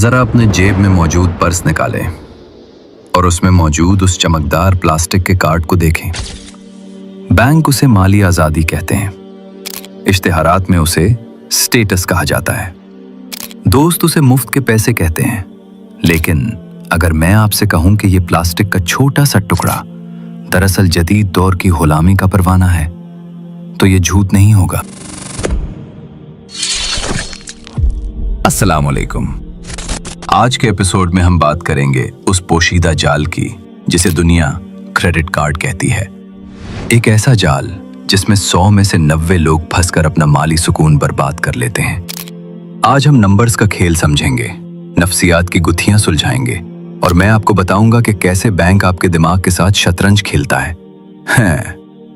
जरा अपने जेब में मौजूद पर्स निकालें और उसमें मौजूद उस चमकदार प्लास्टिक के कार्ड को देखें। बैंक उसे माली आज़ादी कहते हैं, इश्तिहारात में उसे स्टेटस कहा जाता है, दोस्त उसे मुफ्त के पैसे कहते हैं। लेकिन अगर मैं आपसे कहूं कि ये प्लास्टिक का छोटा सा टुकड़ा दरअसल जदीद दौर की गुलामी का परवाना है, तो ये झूठ नहीं होगा। अस्सलाम वालेकुम। आज के एपिसोड में हम बात करेंगे उस पोशीदा जाल की जिसे दुनिया क्रेडिट कार्ड कहती है। एक ऐसा जाल जिसमें 100 में से 90 लोग फंसकर अपना माली सुकून बर्बाद कर लेते हैं। आज हम नंबर्स का खेल समझेंगे, नफ्सियात की गुत्थियां सुलझाएंगे और मैं आपको बताऊंगा कि कैसे बैंक आपके दिमाग के साथ शतरंज खेलता है।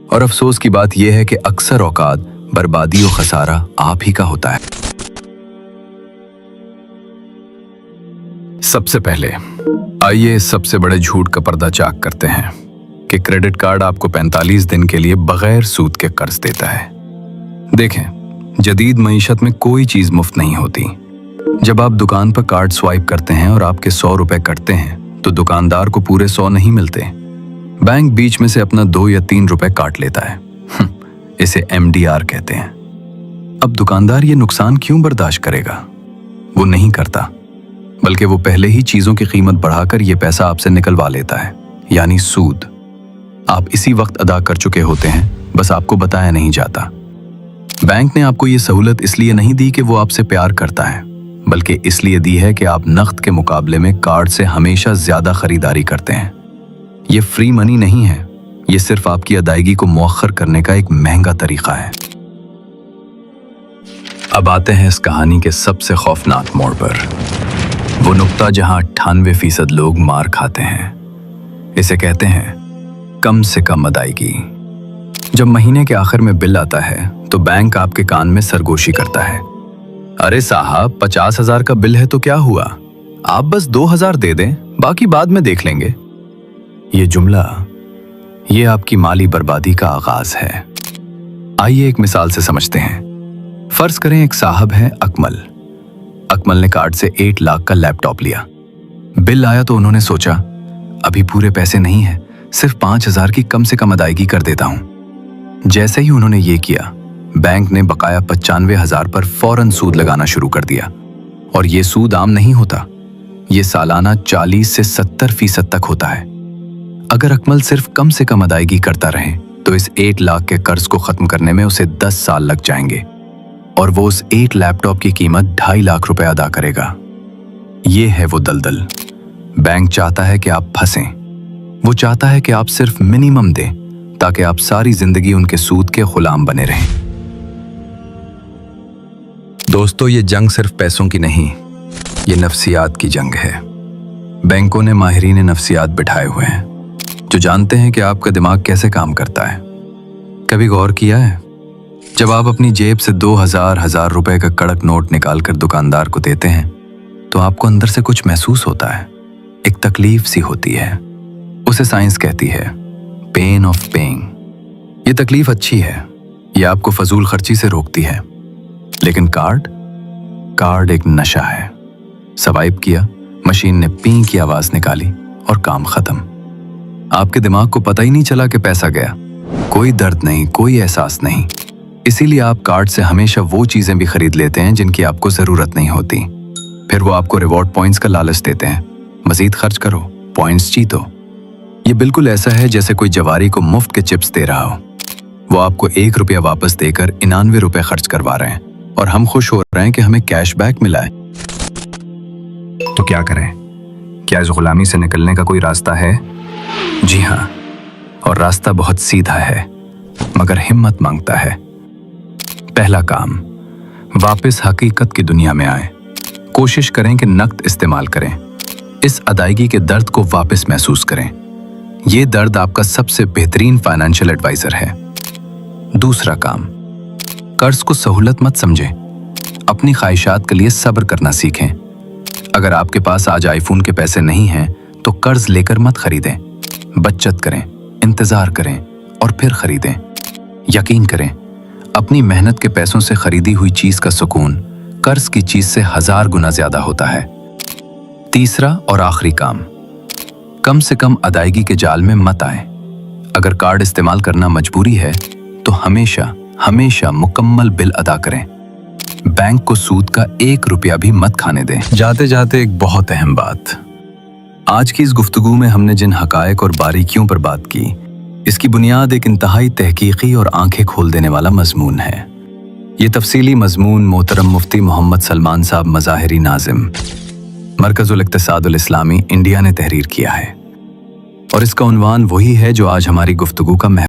और अफसोस की बात यह है कि अक्सर औकात बर्बादी और खसारा आप ही का होता है। सबसे पहले आइए इस सबसे बड़े झूठ का पर्दा चाक करते हैं कि क्रेडिट कार्ड आपको 45 दिन के लिए बगैर सूद के कर्ज देता है। देखें, जदीद मईशत में कोई चीज मुफ्त नहीं होती। जब आप दुकान पर कार्ड स्वाइप करते हैं और आपके 100 रुपए कटते हैं तो दुकानदार को पूरे 100 नहीं मिलते। बैंक बीच में से अपना 2 या 3 रुपए काट लेता है। इसे MDR कहते हैं। अब दुकानदार ये नुकसान क्यों बर्दाश्त करेगा? वो नहीं करता, बल्कि वो पहले ही चीजों की कीमत बढ़ाकर ये पैसा आपसे निकलवा लेता है, यानी सूद। आप इसी वक्त अदा कर चुके होते हैं, बस आपको बताया नहीं जाता। बैंक ने आपको ये सहूलत इसलिए नहीं दी कि वो आपसे प्यार करता है, बल्कि इसलिए दी है कि आप नकद के मुकाबले में कार्ड से हमेशा ज्यादा खरीदारी करते हैं। ये फ्री मनी नहीं है, ये सिर्फ आपकी अदायगी को मुअख्खर करने का एक महंगा तरीका है। अब आते हैं इस कहानी के सबसे खौफनाक मोड़ पर, वो नुक्ता जहां 98% लोग मार खाते हैं। इसे कहते हैं कम से कम अदायगी। जब महीने के आखिर में बिल आता है तो बैंक आपके कान में सरगोशी करता है, अरे साहब 50,000 का बिल है तो क्या हुआ, आप बस 2,000 दे दें, बाकी बाद में देख लेंगे। ये जुमला, ये आपकी माली बर्बादी का आगाज है। आइए एक मिसाल से समझते हैं। फर्ज करें एक साहब हैं अकमल ने कार्ड से 8 लाख का लैपटॉप लिया। बिल आया तो उन्होंने सोचा अभी पूरे पैसे नहीं है, सिर्फ 5,000 की कम से कम अदायगी कर देता हूं। जैसे ही उन्होंने ये किया, बैंक ने बकाया 95,000 पर फौरन सूद लगाना शुरू कर दिया। और ये सूद आम नहीं होता, ये सालाना 40 से 70% तक होता है। अगर अकमल सिर्फ कम से कम अदायगी करता रहे तो इस 8 लाख के कर्ज को खत्म करने में उसे 10 साल लग जाएंगे और वो उस 8 लैपटॉप की कीमत 2.5 लाख रुपए अदा करेगा। ये है वो दलदल। बैंक चाहता है कि आप फंसें, वो चाहता है कि आप सिर्फ मिनिमम दें ताकि आप सारी जिंदगी उनके सूद के गुलाम बने रहें। दोस्तों, ये जंग सिर्फ पैसों की नहीं, ये नफ्सियात की जंग है। बैंकों ने माहिरीन नफ्सियात बिठाए हुए हैं जो जानते हैं कि आपका दिमाग कैसे काम करता है। कभी गौर किया है, जब आप अपनी जेब से 2,000 रुपए का कड़क नोट निकालकर दुकानदार को देते हैं तो आपको अंदर से कुछ महसूस होता है, एक तकलीफ सी होती है। उसे साइंस कहती है पेन ऑफ पेइंग। ये तकलीफ अच्छी है, ये आपको फजूल खर्ची से रोकती है। लेकिन कार्ड एक नशा है। स्वाइप किया, मशीन ने पी की आवाज निकाली और काम खत्म। आपके दिमाग को पता ही नहीं चला कि पैसा गया। कोई दर्द नहीं, कोई एहसास नहीं। इसीलिए आप कार्ड से हमेशा वो चीजें भी खरीद लेते हैं जिनकी आपको जरूरत नहीं होती। फिर वो आपको रिवॉर्ड पॉइंट्स का लालच देते हैं, मजीद खर्च करो, पॉइंट्स जीतो। ये बिल्कुल ऐसा है जैसे कोई जवारी को मुफ्त के चिप्स दे रहा हो। वो आपको 1 रुपया वापस देकर 99 रुपए खर्च करवा रहे हैं और हम खुश हो रहे हैं कि हमें कैशबैक मिला है। तो क्या करें? क्या इस गुलामी से निकलने का कोई रास्ता है? जी हाँ, और रास्ता बहुत सीधा है मगर हिम्मत मांगता है। पहला काम, वापस हकीकत की दुनिया में आए। कोशिश करें कि नकद इस्तेमाल करें। इस अदायगी के दर्द को वापस महसूस करें। यह दर्द आपका सबसे बेहतरीन फाइनेंशियल एडवाइजर है। दूसरा काम, कर्ज को सहूलत मत समझें। अपनी ख्वाहिशात के लिए सब्र करना सीखें। अगर आपके पास आज आईफोन के पैसे नहीं हैं तो कर्ज लेकर मत खरीदें। बचत करें, इंतजार करें और फिर खरीदें। यकीन करें, अपनी मेहनत के पैसों से खरीदी हुई चीज का सुकून कर्ज की चीज से 1000 गुना ज्यादा होता है। तीसरा और आखिरी काम, कम से कम अदायगी के जाल में मत आए। अगर कार्ड इस्तेमाल करना मजबूरी है तो हमेशा हमेशा मुकम्मल बिल अदा करें। बैंक को सूद का 1 रुपया भी मत खाने दें। जाते जाते एक बहुत अहम बात, आज की इस गुफ्तगू में हमने जिन हकायक और बारीकियों पर बात की, इसकी बुनियाद एक इंतहाई तहकीकी और आंखें खोल देने वाला मजमून है। ये तफसीली मजमून मोहतरम मुफ्ती मोहम्मद सलमान साहब मज़ाहिरी नाज़िम, मरकज़ुल इक़्तिसादुल इस्लामी, इंडिया ने तहरीर किया है और इसका उन्वान वही है जो आज हमारी गुफ्तगू का